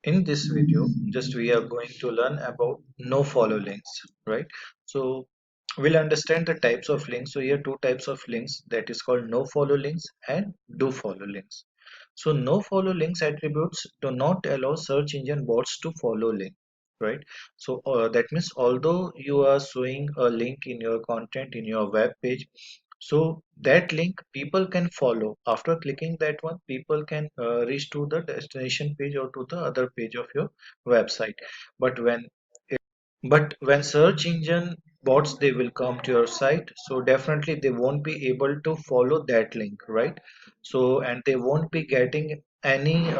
In this video, just we are going to learn about no follow links, right? So we'll understand the types of links. So here two types of links, that is called no follow links and do follow links. So no follow links attributes do not allow search engine bots to follow link, right? So that means although you are showing a link in your content in your web page, so that link people can follow. After clicking that one, people can reach to the destination page or to the other page of your website. But when search engine bots, they will come to your site, so definitely they won't be able to follow that link, right? So and they won't be getting any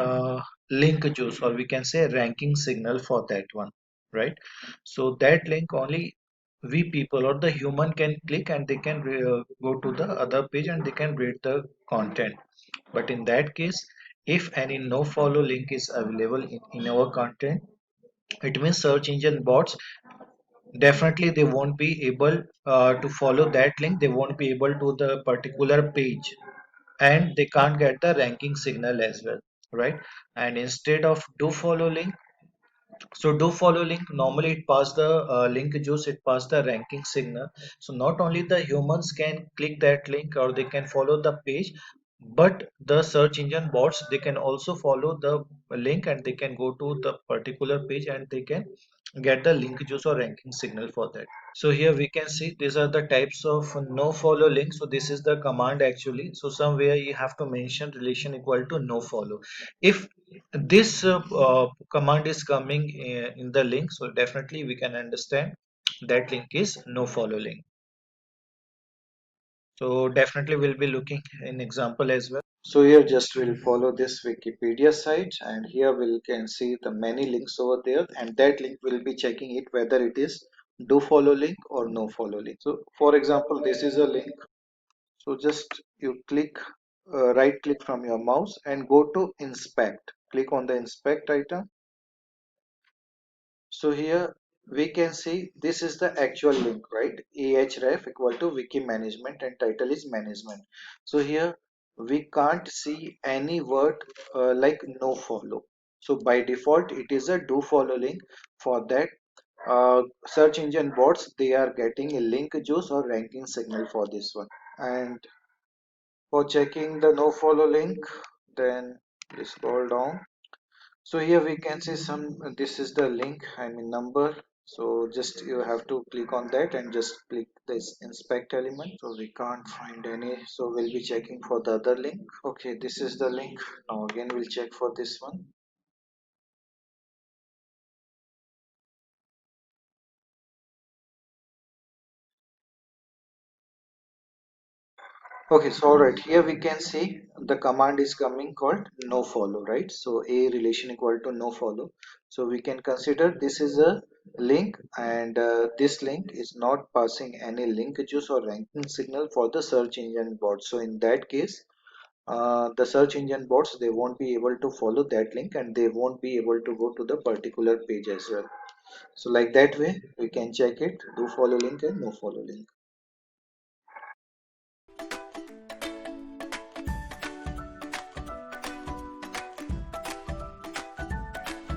link juice, or we can say ranking signal for that one, right? So that link only we people or the human can click, and they can go to the other page and they can read the content. But in that case, if any no follow link is available in our content, it means search engine bots definitely they won't be able to follow that link. They won't be able to the particular page, and they can't get the ranking signal as well, right? And instead of do follow link, so do follow link normally it pass the link juice, it pass the ranking signal. So not only the humans can click that link or they can follow the page, but the search engine bots, they can also follow the link and they can go to the particular page and they can get the link juice or ranking signal for that. So here we can see these are the types of no follow link. So this is the command actually. So somewhere you have to mention relation equal to no follow. If this command is coming in the link, so definitely we can understand that link is no follow link. So definitely we'll be looking in example as well. So here just we'll follow this Wikipedia site, and here we can see the many links over there, and that link will be checking it whether it is do follow link or no follow link. So for example, this is a link. So just you click right click from your mouse and go to inspect. Click on the inspect item. So here we can see this is the actual link, right? ahref equal to wiki management and title is management. So here we can't see any word like no follow. So by default it is a do follow link. For that search engine bots, they are getting a link juice or ranking signal for this one. And for checking the no follow link, then you scroll down. So here we can see some, this is the link, I mean number. So just you have to click on that and just click this inspect element. So we can't find any, so we'll be checking for the other link. Okay, this is the link. Now again we'll check for this one. Okay, so all right, here we can see the command is coming called no follow, right? So a relation equal to no follow. So we can consider this is a link, and this link is not passing any link juice or ranking signal for the search engine bot. So in that case, the search engine bots, they won't be able to follow that link and they won't be able to go to the particular page as well. So like that way we can check it, do follow link and no follow link.